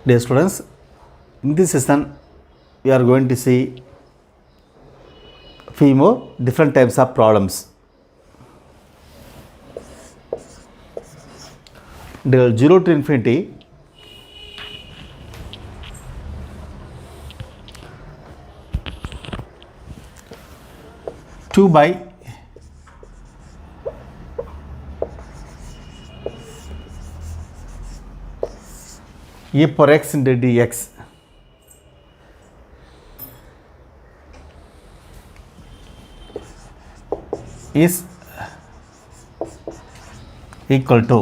Dear students, in this session we are going to see few more different types of problems. The 0 to infinity, two by e power x into dx is equal to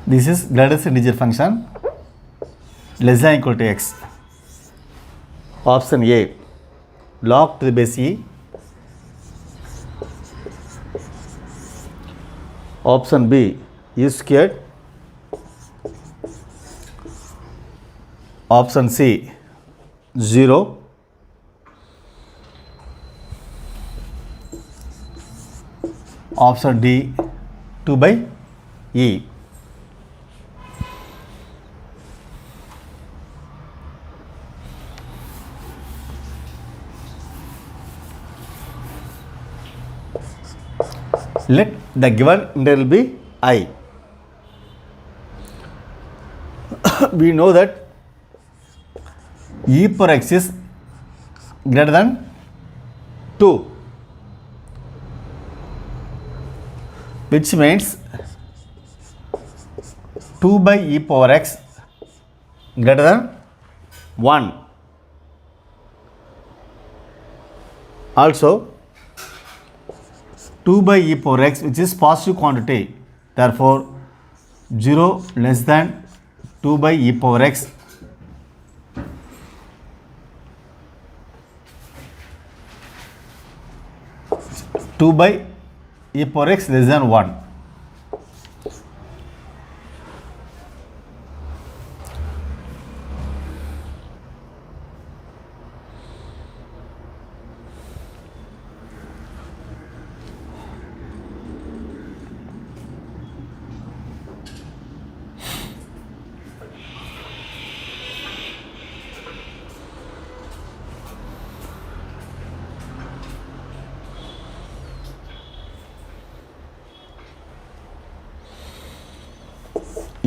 this is greatest integer function less than or equal to x. Option A, log to the base e. Option B, e squared. Option C, 0. Option D, 2 by e. Let the given interval be I. We know that e power x is greater than 2, which means 2 by e power x greater than 1. Also 2 by e power x, which is positive quantity, therefore 0 less than 2 by e power x two by e power x less than 1.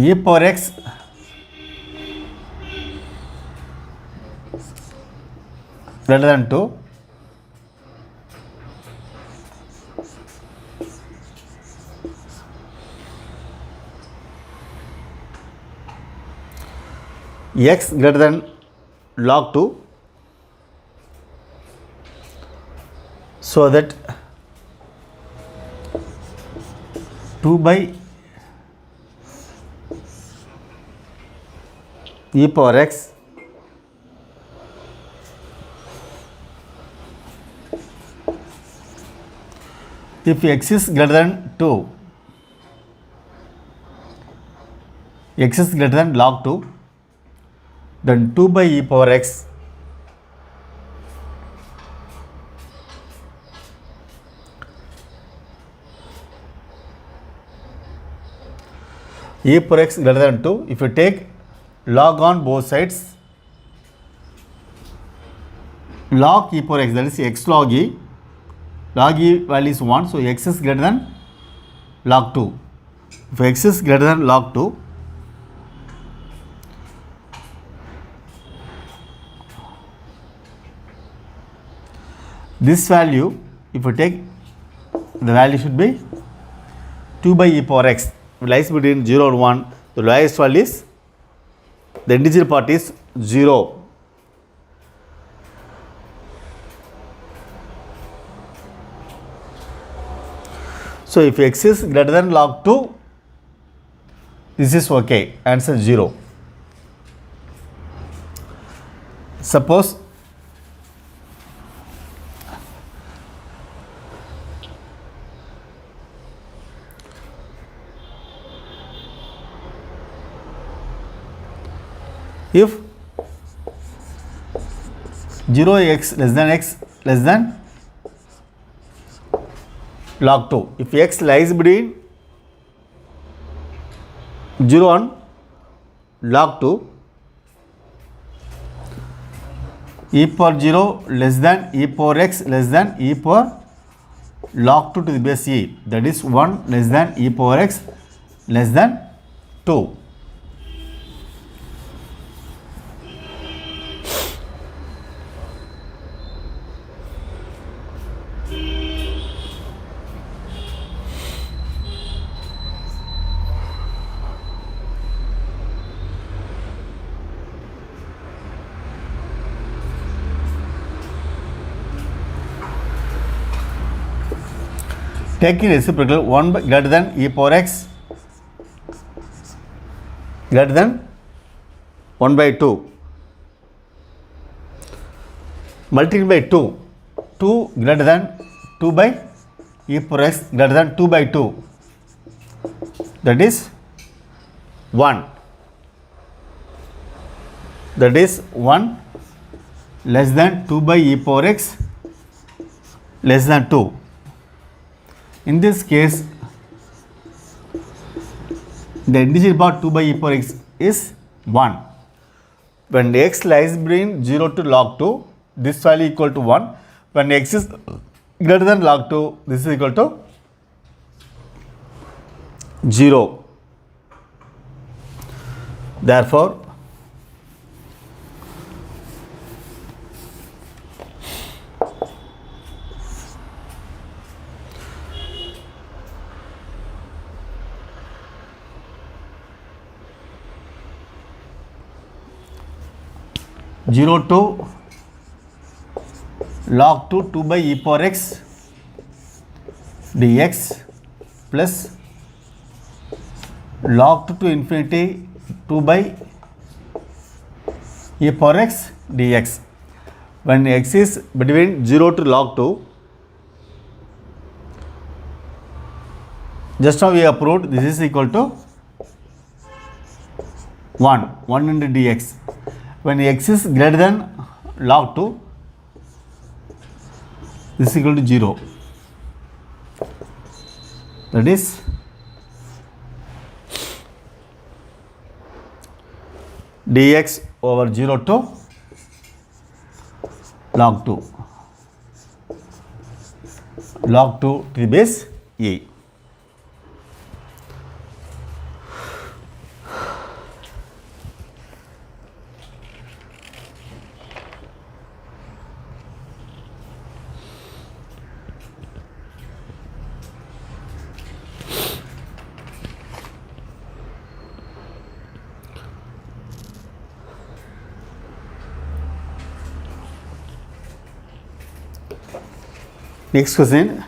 e power x greater than 2, x greater than log 2, so that 2 by e power x if x is greater than 2, x is greater than log 2, then 2 by e power x e power x greater than 2, if you take log on both sides, log e power x, that is x log e value is 1, so x is greater than log 2. If x is greater than log 2, this value, if you take, the value should be 2 by e power x, lies between 0 and 1, the lowest value is, the integer part is 0. So if x is greater than log 2, this is okay, answer 0. Suppose If 0x less than log 2, if x lies between 0 and log 2, e power 0 less than e power x less than e power log 2 to the base e, that is 1 less than e power x less than 2. Taking reciprocal 1 by greater than e power x greater than 1 by 2 multiplied by 2 greater than 2 by e power x greater than 2 by 2, that is 1, that is 1 less than 2 by e power x less than 2. In this case, the integer part 2 by e power x is 1. When x lies between 0 to log 2, this value equal to 1. When x is greater than log 2, this is equal to 0. Therefore, zero to log 2 by e power x dx plus log 2 to infinity 2 by e power x dx. When x is between 0 to log 2, just now we have proved this is equal to 1 into dx. When x is greater than log 2, this is equal to 0. That is dx over 0 to log 2. Log 2 to the base e. Next question.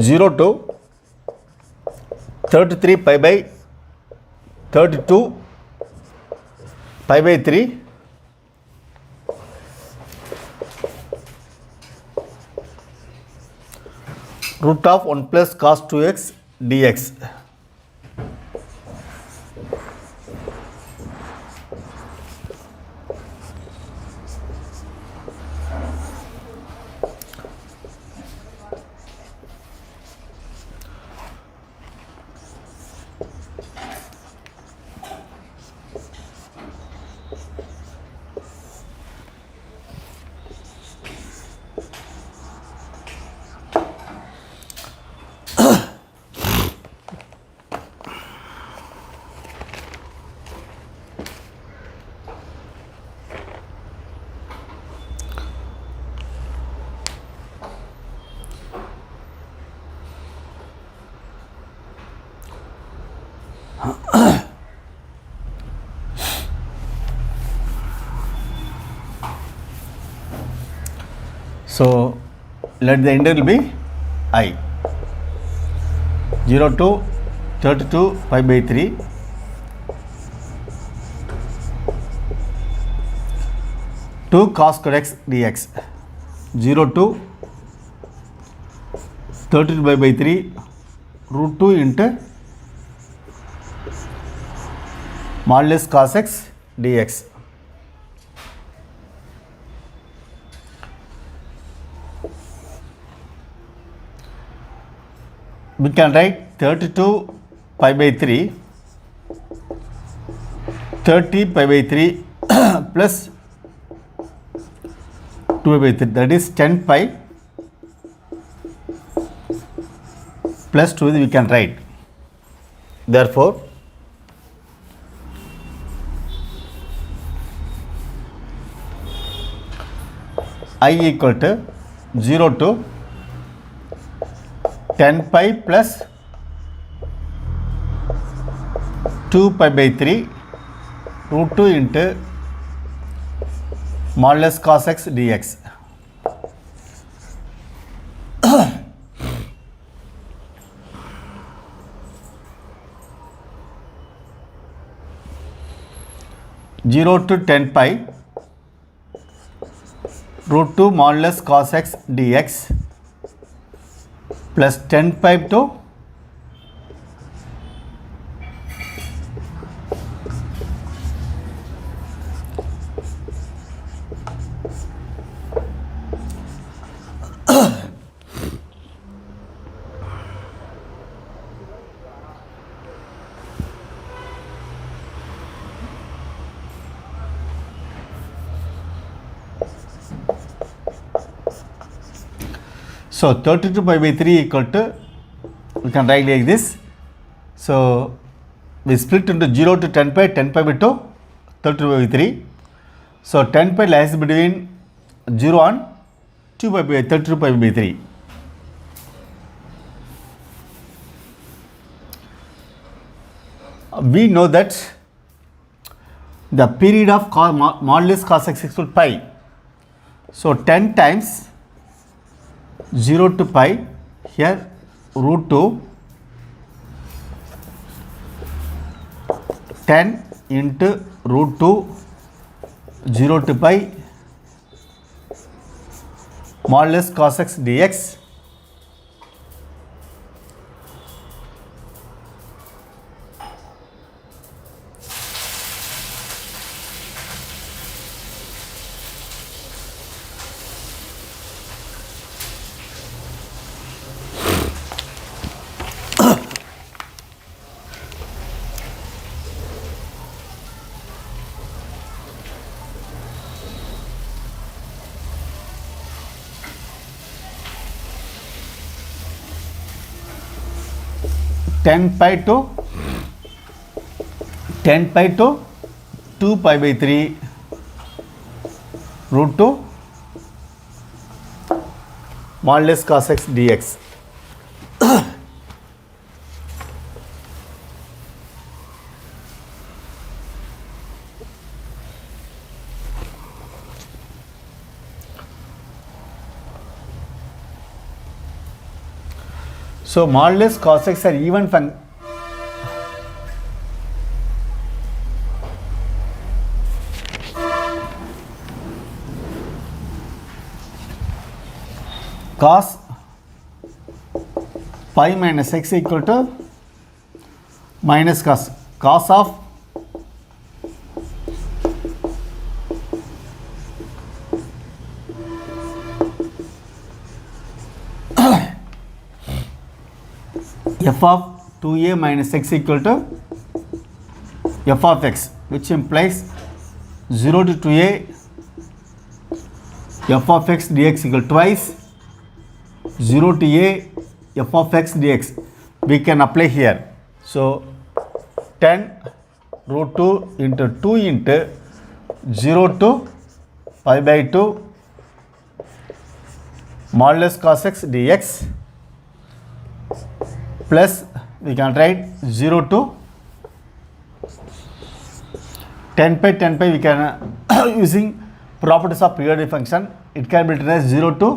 Zero to 33 pi by 32 pi by 3 root of 1 plus cos 2x dx. So let the integral be I. 0 to 32 pi by 3 2 cos square x dx 0 to 32 by 3 root 2 into modulus cos x dx. We can write 32 pi by 3 30 pi by 3 plus 2 by 3, that is 10 pi plus 2 we can write. Therefore, I equal to 0 to 10 pi plus 2 pi by 3 root 2 into modulus cos x dx. Zero to 10 pi root 2 modulus cos x dx plus 10 pi to 32 pi by 3 equal to, we can write like this. So we split into 0 to 10 pi by 2, 32 by 3. So 10 pi lies between 0 and 2 pi by 32 pi by 3. We know that the period of modulus cos x equal to pi. So 10 times 0 to pi, here root 2 10 into root 2 0 to pi modulus cos x dx ten pi to 2 pi by 3 root 2 modulus cos x dx. So modulus cos x are even function. Cos pi minus x equal to minus cos of f of 2a minus x equal to f of x, which implies 0 to 2a f of x dx equal twice 0 to a f of x dx. We can apply here. So 10 root 2 into 2 into 0 to pi by 2 modulus cos x dx plus we can write 0 to 10 pi we can using properties of periodic function, it can be written as 0 to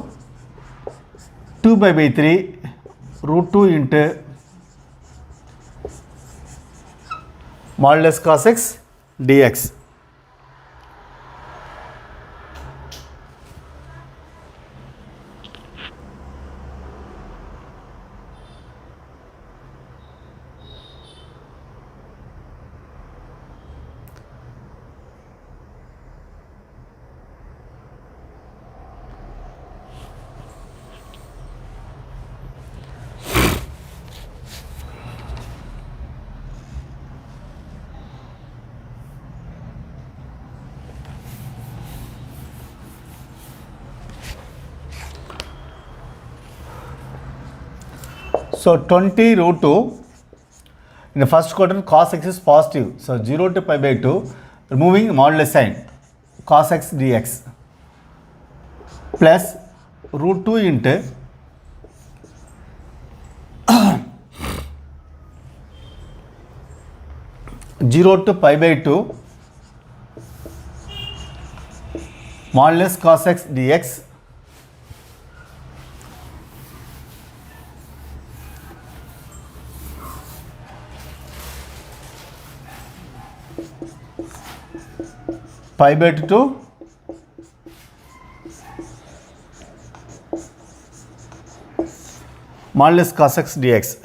2 pi by 3 root 2 into modulus cos x dx. So 20 root 2, in the first quadrant cos x is positive. So 0 to pi by 2, removing modulus sign, cos x dx plus root 2 into 0 to pi by 2 modulus cos x dx pi by 2 modulus cos x dx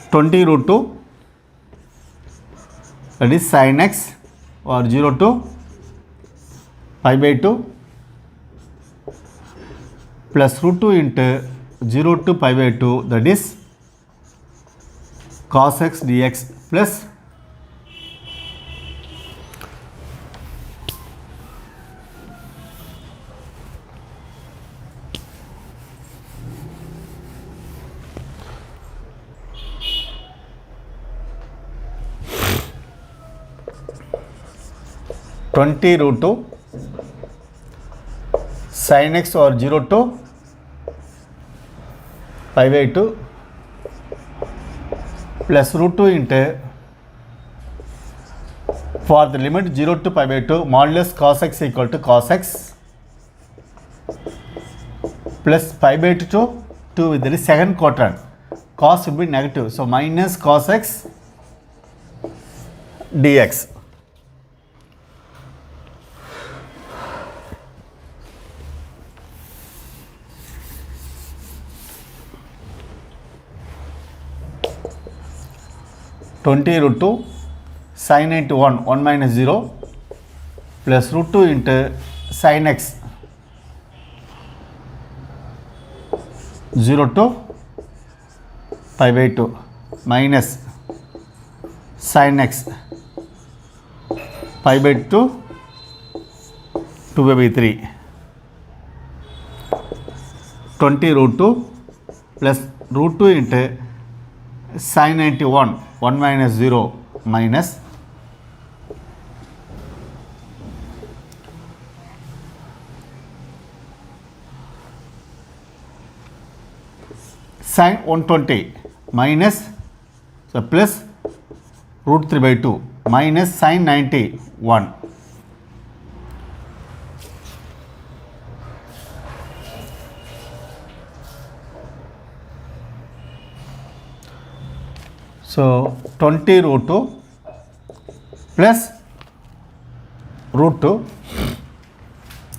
20 root 2, that is sin x, or 0 to pi by 2 plus root 2 into 0 to pi by 2, that is cos x dx plus 20 root 2 sin x, or 0 to pi by 2 plus root 2 into, for the limit 0 to pi by 2, modulus cos x equal to cos x plus pi by 2 to 2 with the second quadrant, cos will be negative, so minus cos x dx. Root 2 sin into 1 minus 0 plus root 2 into sin x 0 to pi by 2 minus sin x pi by 2 2 by 3. 20 root 2 plus root 2 into sin 91 1 minus 0 minus sin 120 minus, so plus root 3 by 2 minus sin 91. So 20 root 2 plus root 2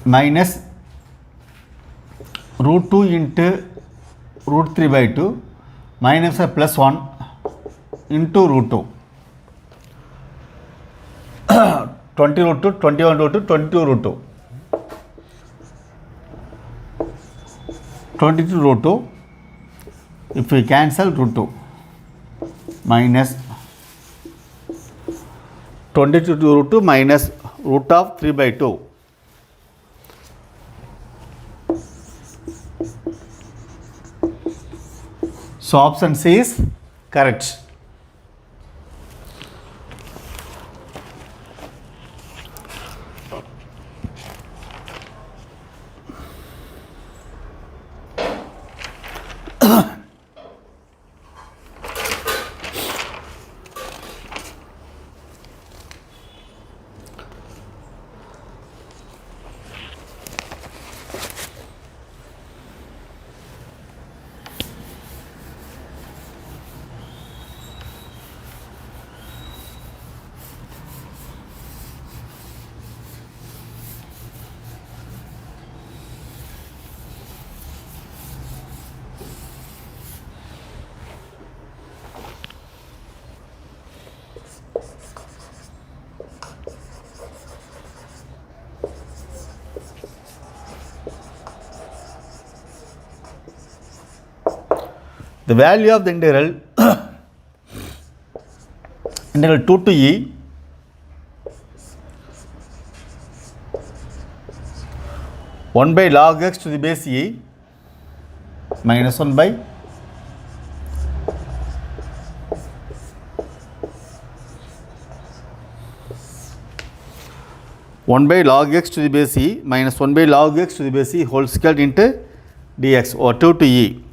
minus root 2 into root 3 by 2 minus a plus 1 into root 2. 20 root 2, 21 root 2, 22 root 2. 22 root 2, if we cancel root 2, minus 22 root 2 minus root of 3 by 2. So option C is correct. The value of the integral integral 2 to e one by log x to the base e minus 1 by 1 by log x to the base e minus 1 by log x to the base e whole squared into dx or 2 to e.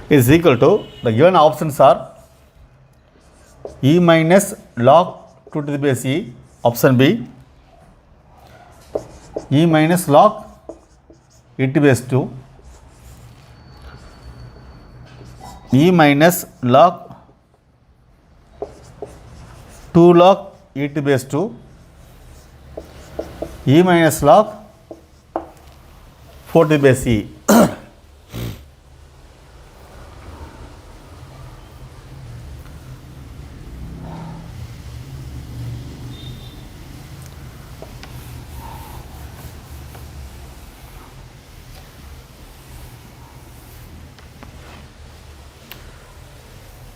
Is equal to, the given options are e minus log 2 to the base e, option B, e minus log e to the base 2, e minus log 2 log e to the base 2, e minus log 4 to the base e.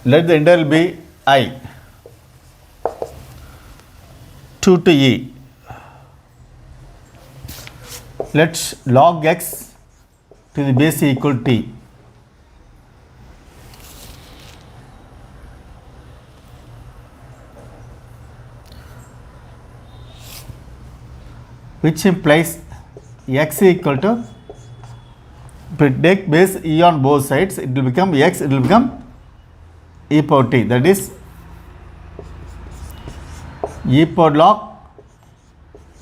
Let the interval be I, 2 to e. Let log x to the base e equal t. Which implies x equal to, if we take base e on both sides, it will become x, it will become e power t, that is e power log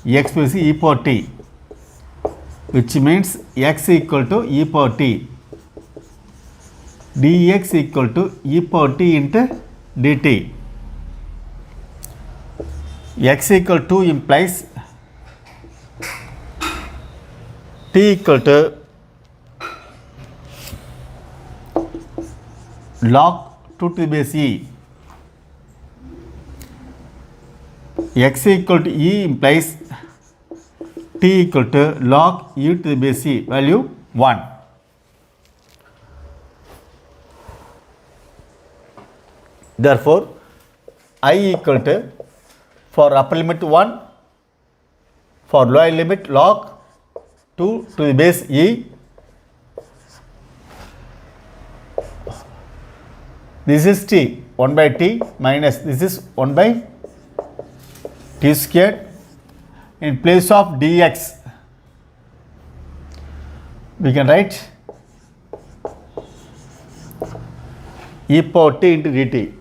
x plus e power t, which means x equal to e power t, dx equal to e power t into dt. X equal to implies t equal to log 2 to the base e. X equal to e implies t equal to log e to the base e, value 1. Therefore, I equal to, for upper limit 1, for lower limit log 2 to the base e, this is t, 1 by t minus this is 1 by t squared. In place of dx, we can write e power t into dt.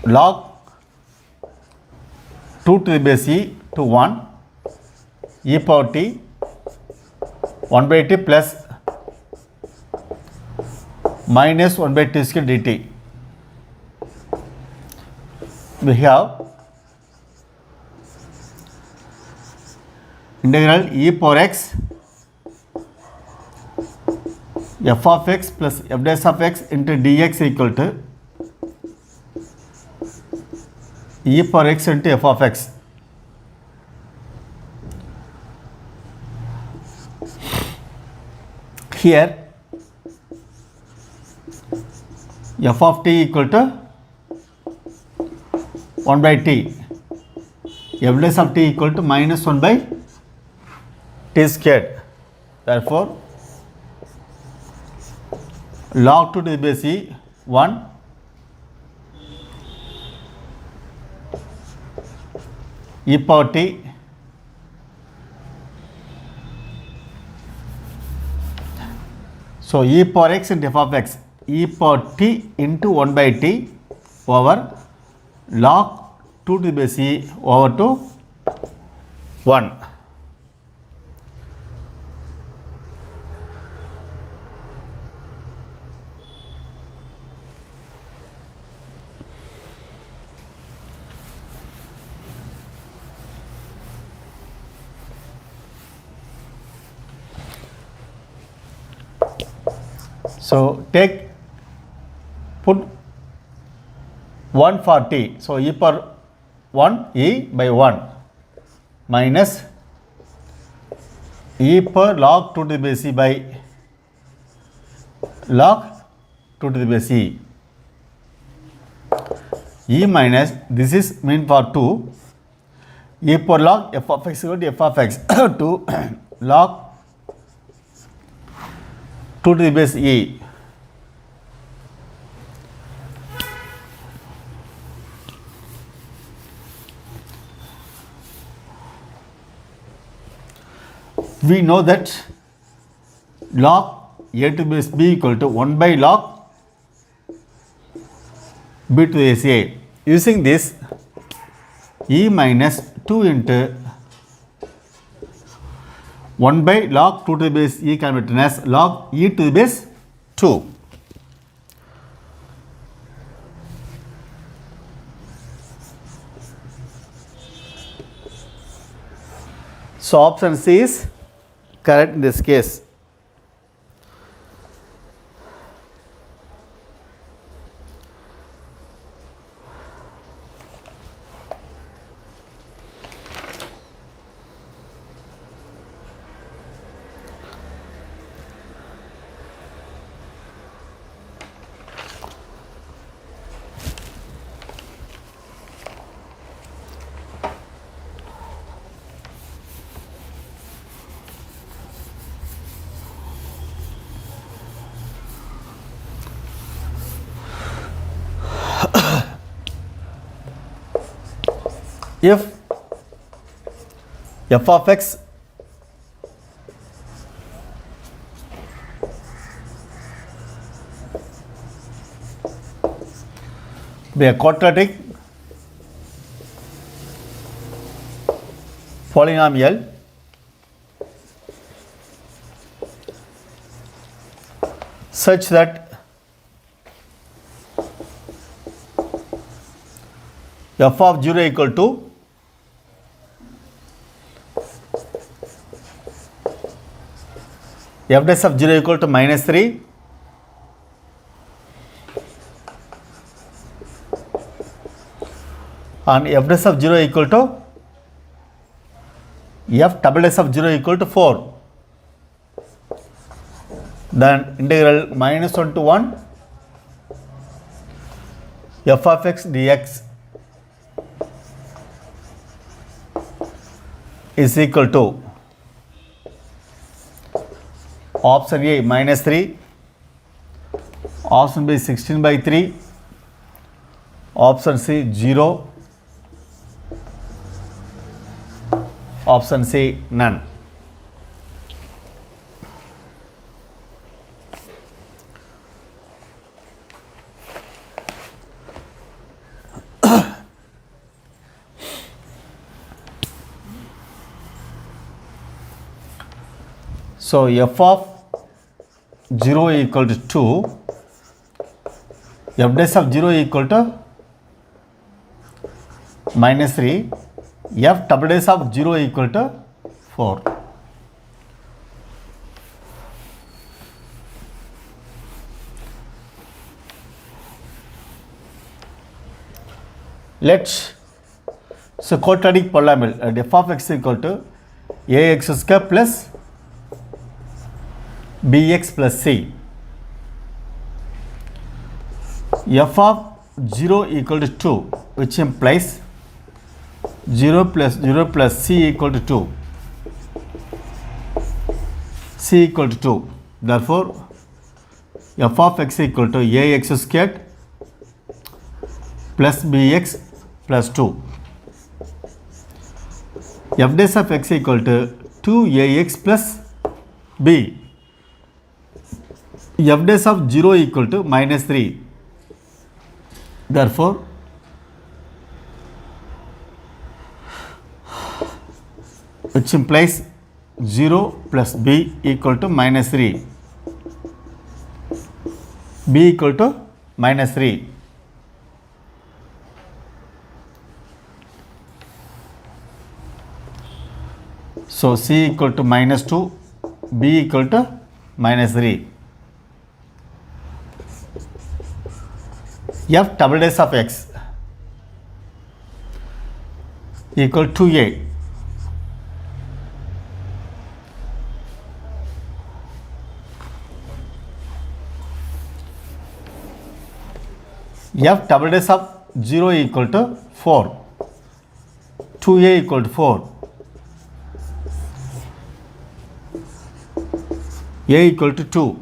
Log 2 to the base e to 1 e power t 1 by t plus minus 1 by t square dt. We have integral e power x f of x plus f dash of x into dx equal to e power x into f of x. Here f of t equal to 1 by t, f dash of t equal to minus 1 by t squared. Therefore, log 2 to the base e 1 e power t so e power x into f of x, e power t into 1 by t over log 2 to the base e over to 1. So put 140. So e power 1 e by 1 minus e per log 2 to the base e by log 2 to the base e. E minus, this is mean for 2, e per log f of x equal to f of x to log 2 to the base e. We know that log a to the base b equal to 1 by log b to the base a. Using this, e minus 2 into 1 by log 2 to the base e can be written as log e to the base 2. So option C is correct in this case. If f of x be a quadratic polynomial such that f of 0 equal to f dash of 0 equal to minus 3 and f dash of 0 equal to f double dash of 0 equal to 4. Then integral minus 1 to 1 f of x dx is equal to option A minus 3, option B 16 by 3, option C 0, option C none. So f of 0 equal to 2, f dash of 0 equal to minus 3, f double dash of 0 equal to 4. Let's so quadratic polynomial f of x equal to ax square plus bx plus c. F of 0 equal to 2, which implies 0 plus 0 plus c equal to 2. C equal to 2. Therefore, f of x equal to ax squared plus bx plus 2. F dash of x equal to 2ax plus b. F dash of 0 equal to minus 3. Therefore, which implies 0 plus b equal to minus 3. B equal to minus 3. So, C equal to minus 2, B equal to minus 3. f double dash of x equal to a. F double dash of 0 equal to 4, 2a equal to 4, a equal to 2.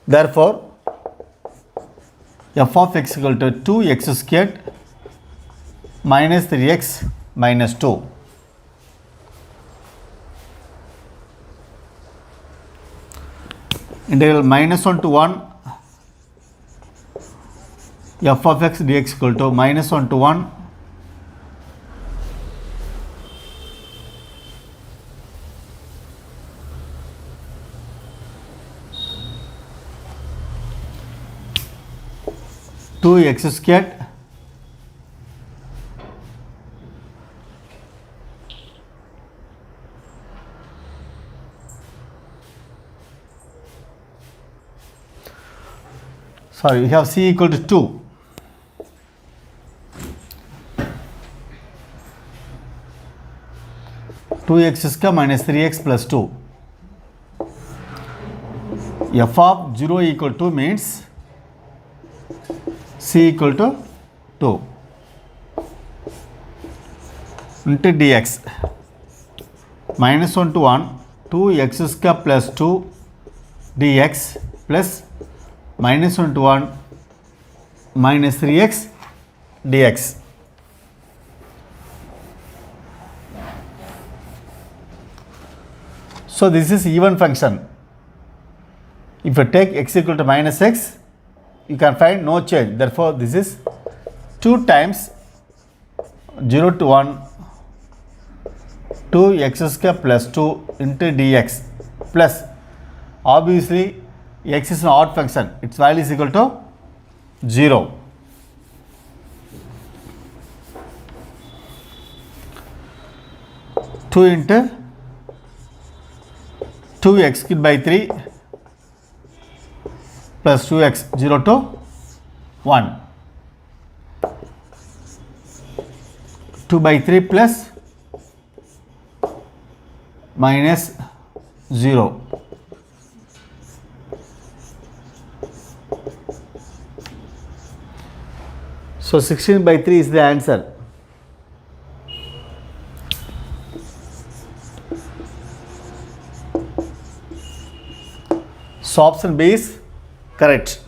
Therefore, f of x equal to 2x squared minus 3x minus 2. Integral minus 1 to 1 f of x dx equal to minus 1 to 1 2x squared we have c equal to 2. Two x square minus 3x plus 2. F of 0 equal to means c equal to 2 into dx minus 1 to 1 2x square plus 2 dx plus minus 1 to 1 minus 3x dx. So this is even function. If you take x equal to minus x, you can find no change. Therefore, this is 2 times 0 to 1 2x square plus 2 into dx plus obviously x is an odd function, its value is equal to 0. Two into 2x cubed by 3 plus 2x 0 to 1. 2 by 3 plus minus 0. So 16 by 3 is the answer. So option B is correct.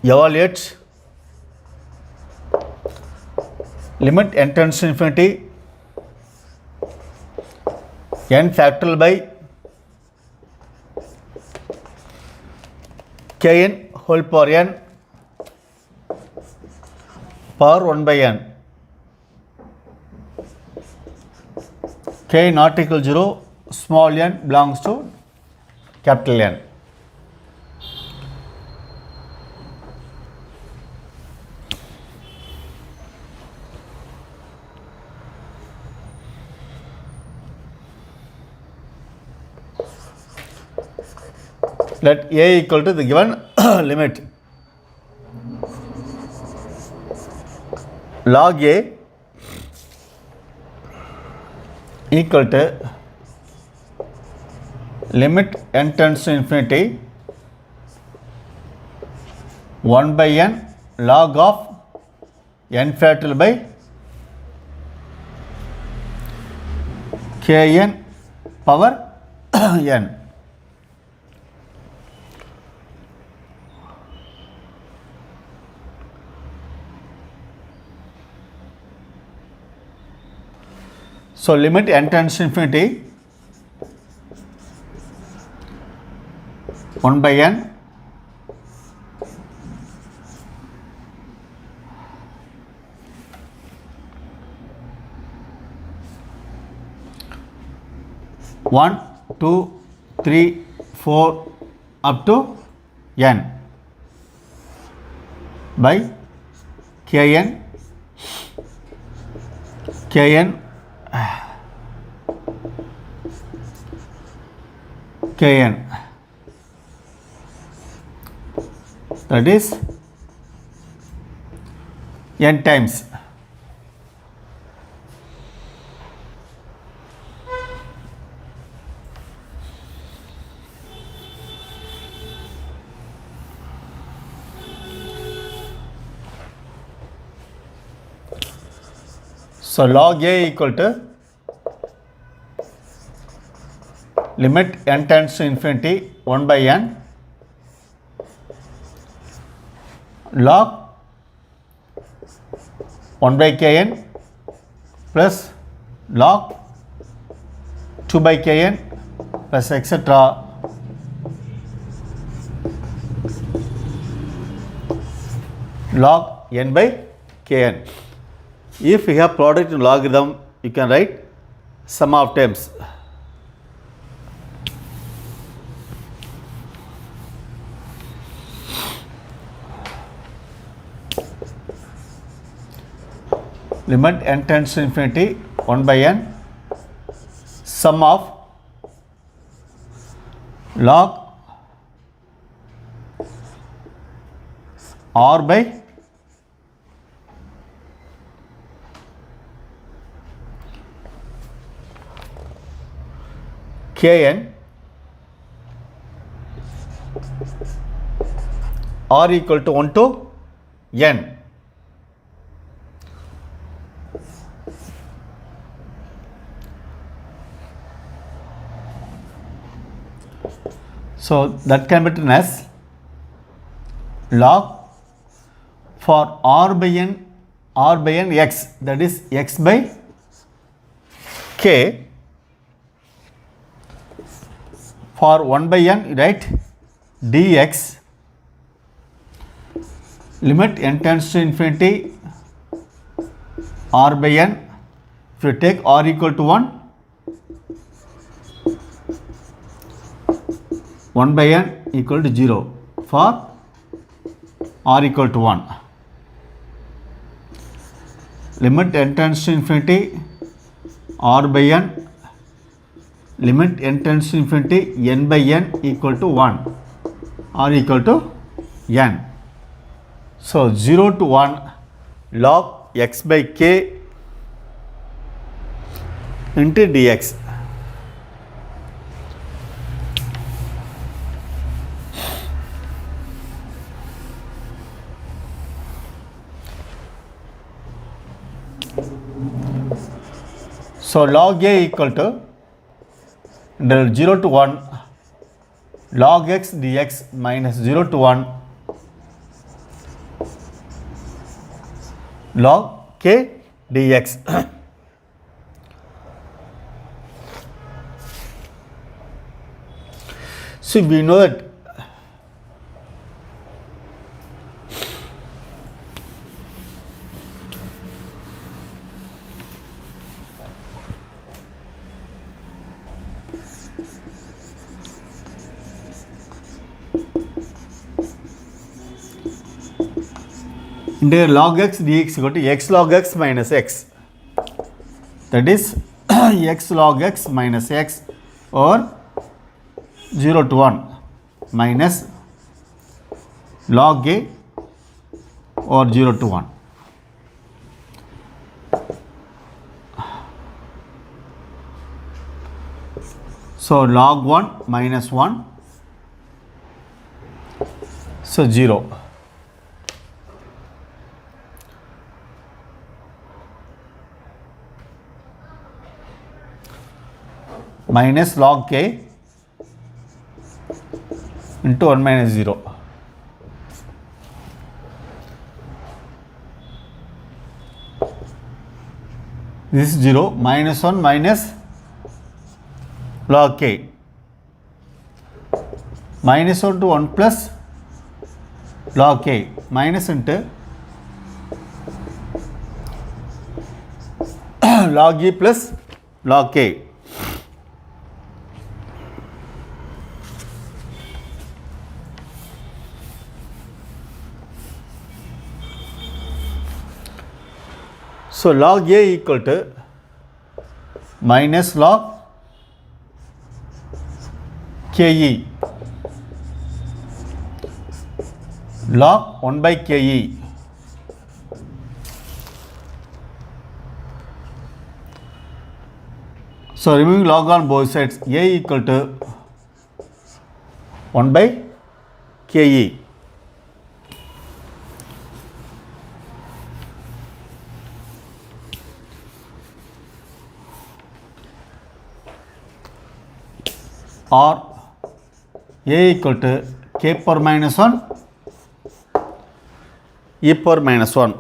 Evaluate limit n tends to infinity n factorial by kn whole power n power 1 by n. K not equal 0, small n belongs to capital N. Let a equal to the given limit log a equal to limit n tends to infinity 1 by n log of n factorial by kn power n. So limit n tends to infinity 1 by n one, 2, 3, 4 up to n by kn that is n times. So log a equal to limit n tends to infinity 1 by n log 1 by kn plus log 2 by kn plus etc. log n by kn. If we have product in logarithm, you can write sum of terms. Limit n tends to infinity 1 by n sum of log r by kn r equal to 1 to n. So that can be written as log for r by n x, that is x by k. For 1 by n, right, dx limit n tends to infinity r by n. If you take r equal to 1, 1 by n equal to 0 for r equal to 1. Limit n tends to infinity r by n, limit n tends to infinity n by n equal to 1, r equal to n. So 0 to 1 log x by k into dx. So log a equal to 0 to 1 log x dx minus 0 to 1 log k dx. So we know that log x dx equal to x log x minus x, that is x log x minus x or 0 to 1 minus log a or 0 to 1. So log 1 minus 1, so 0. minus log k into 1 minus 0. This is 0 minus 1 minus log k minus 1 to 1 plus log k minus into log e plus log k. So log a equal to minus log ke log 1 by ke. So removing log on both sides, a equal to 1 by ke. Or a equal to k power minus 1 e power minus 1.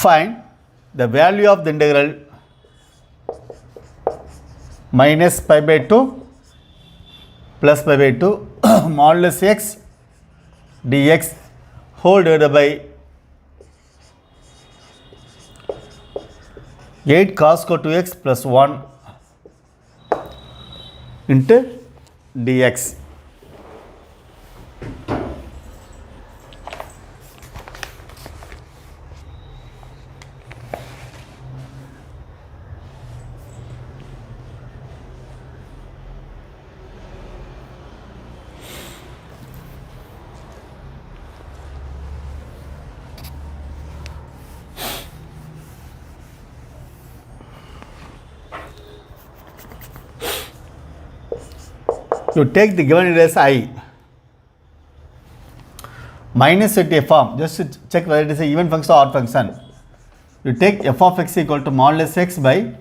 Find the value of the integral minus pi by 2 plus pi by 2 modulus x dx whole divided by 8 cos square 2x plus 1 into dx. You take the given as I minus at a form, just to check whether it is a even function or odd function. You take f of x equal to modulus x by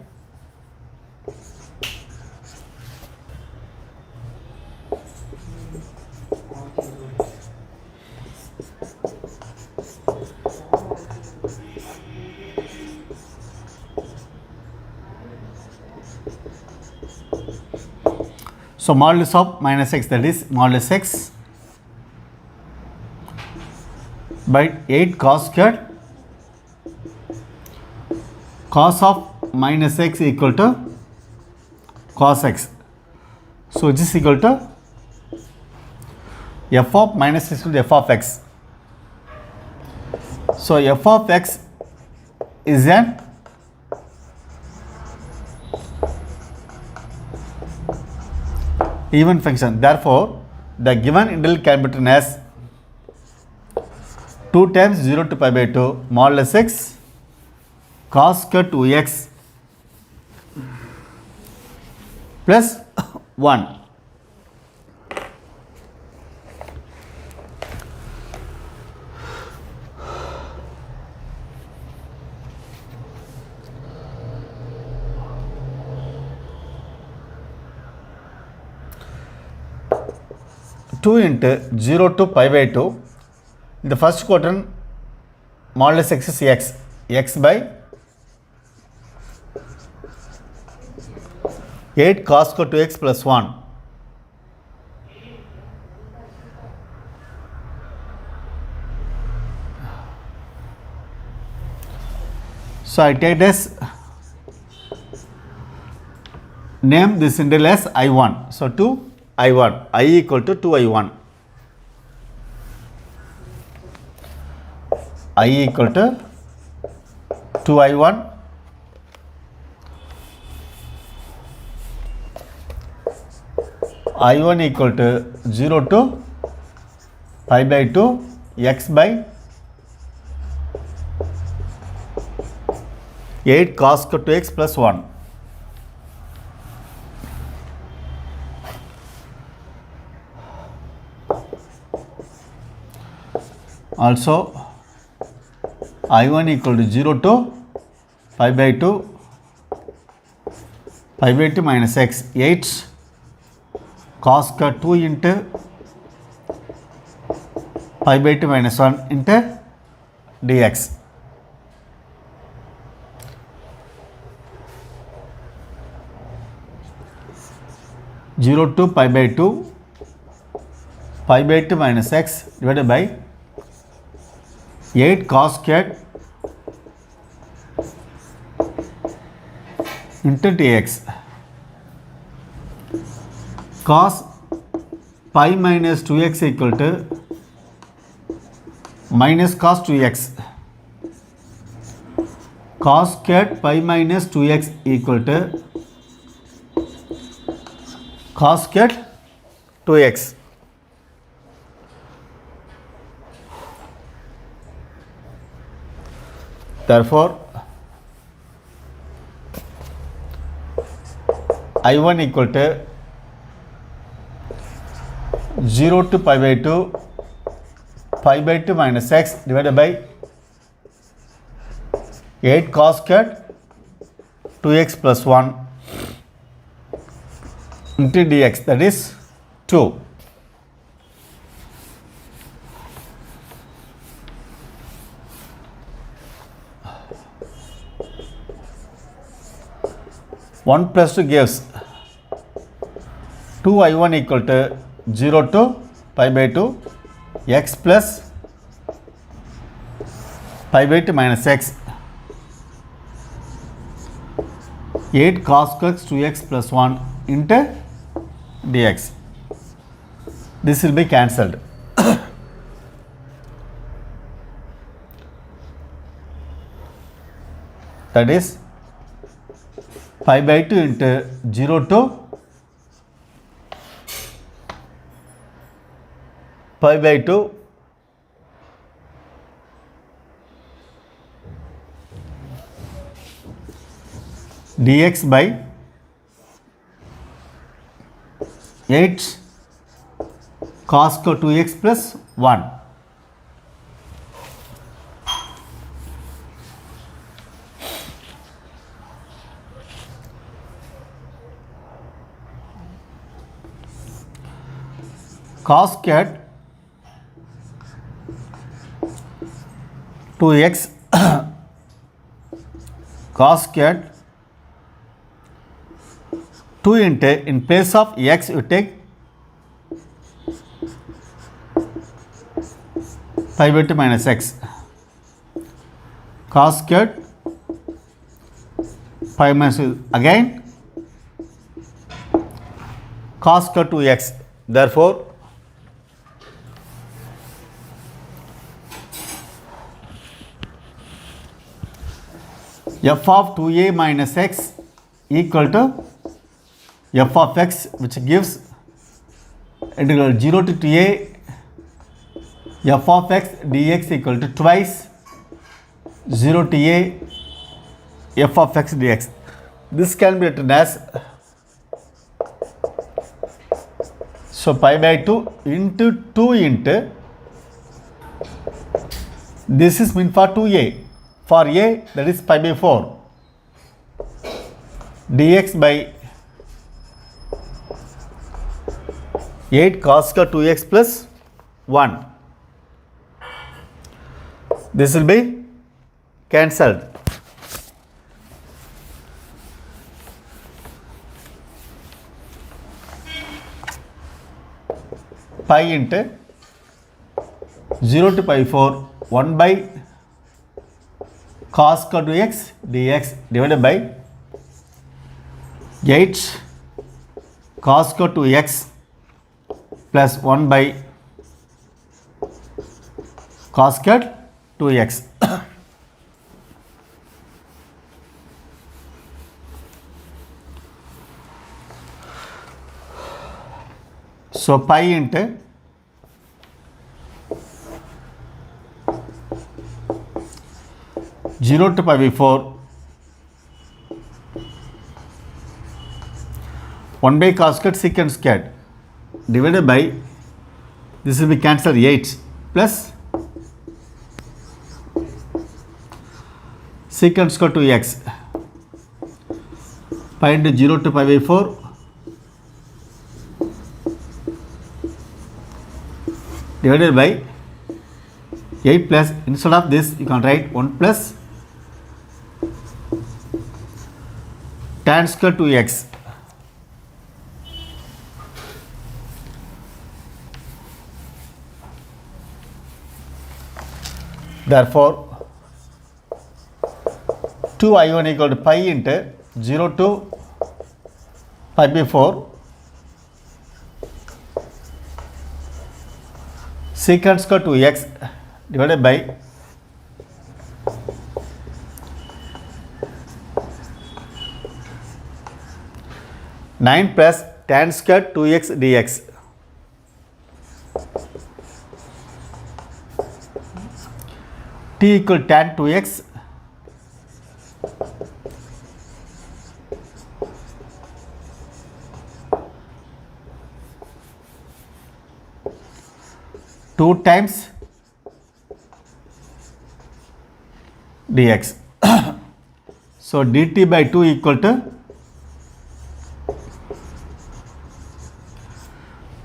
so modulus of minus x, that is modulus x by 8 cos squared cos of minus x equal to cos x. So this is equal to f of minus x equal to f of x. So f of x is an even function. Therefore, the given integral can be written as 2 times 0 to pi by 2 modulus x cos square 2x plus 1. Two into 0 to pi by 2. In the first quadrant, modulus x is x by 8 cos square 2x plus 1. So I take this, name this integral as I1. So to I1, I equal to 2I1. I equal to 2I1. I1 equal to 0 to pi by 2 x by 8 cos square 2x plus 1. Also I1 equal to 0 to pi by 2 minus x, 8 cos square 2 into pi by 2 minus 1 into dx. Zero to pi by 2 minus x divided by 8 cos squared into dx. Cos pi minus 2x equal to minus cos 2x. Cos squared pi minus 2x equal to cos squared 2x. Therefore, I1 equal to 0 to pi by 2 minus x divided by 8 cos squared 2x plus 1 into dx, that is 2. One plus 2 gives 2I1 equal to 0 to pi by 2 x plus pi by 2 minus x 8 cos square 2x plus 1 into dx. This will be cancelled. That is pi by 2 into 0 to pi by 2 dx by 8 cos square 2x plus 1. Cos squared 2x cos squared 2 into, in place of x you take pi by 2 minus x, cos squared pi minus again cos square 2x. Therefore, f of 2a minus x equal to f of x, which gives integral 0 to 2a f of x dx equal to twice 0 to a f of x dx. This can be written as, so pi by 2 into 2 into, this is meant for 2a, for a that is pi by 4 dx by 8 cos square 2x plus 1. This will be cancelled. Pi into 0 to pi 4 1 by cos square 2x dx divided by 8 cos square 2x plus 1 by cos squared 2x. So pi into 0 to pi by 4 1 by cos squared secant squared divided by, this will be cancelled, 8 plus secant squared 2x pi into 0 to pi by 4 divided by 8 plus, instead of this you can write 1 plus tan square 2x. Therefore 2i1 equal to pi into 0 to pi by 4 secant square 2x divided by 9 plus tan square 2x dx. T equal tan 2x two times dx. So dt by 2 equal to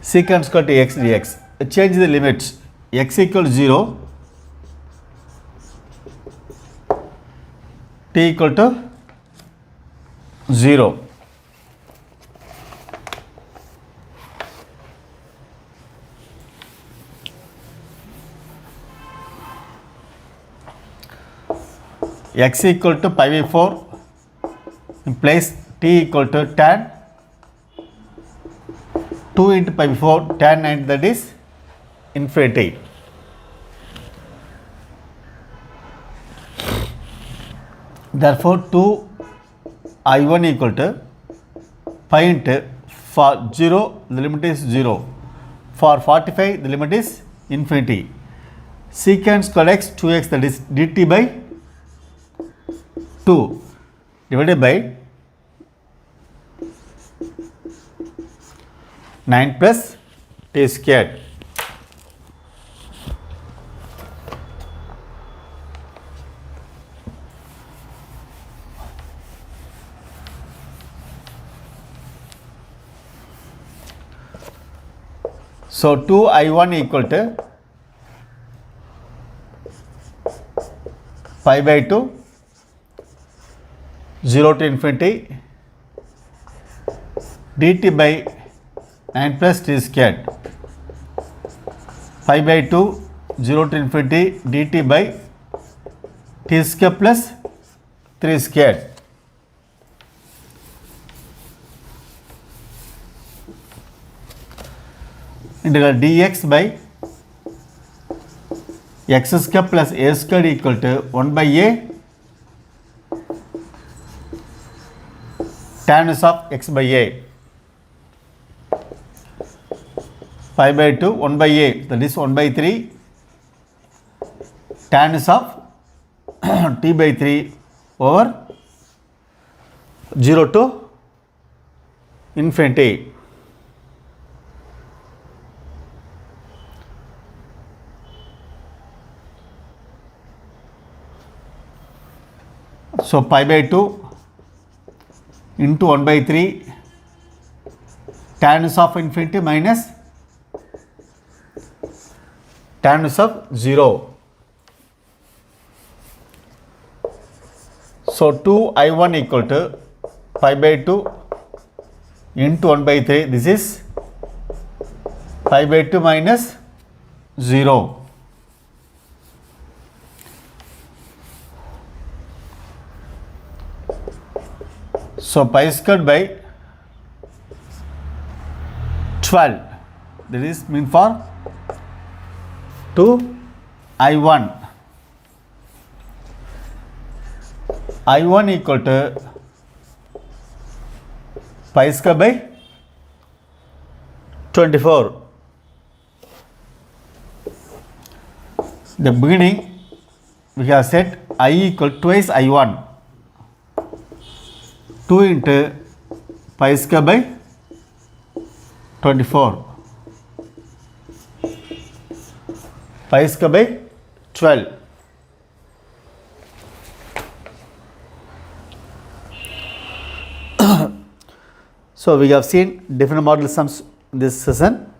secant square to x dx. Change the limits. X equal 0, t equal to 0. X equal to pi by 4 implies t equal to tan 2 into pi by 4 tan 90, that is infinity. Therefore 2i1 equal to pi into, for 0 the limit is 0, for 45 the limit is infinity. Secant square x 2x, that is dt by 2 divided by 9 plus t squared. So 2i1 equal to pi by 2 0 to infinity dt by 9 plus t squared pi by 2 0 to infinity dt by t square plus 3 squared. Integral dx by x square plus a squared equal to 1 by a tan of x by a, pi by 2 1 by a, that is 1 by 3 tan of t by 3 over 0 to infinity. So pi by 2 into 1 by 3 tan of infinity minus tan of 0. So 2i1 equal to pi by 2 into 1 by 3, this is pi by 2 minus 0. So pi squared by 12 That is mean for 2 I1. I1 equal to pi square by 24. The beginning we have set I equal twice I1. 2 into pi square by 24. Pi square by 12. So we have seen different model sums in this session.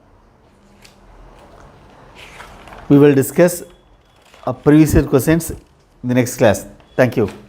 We will discuss previous year questions in the next class. Thank you.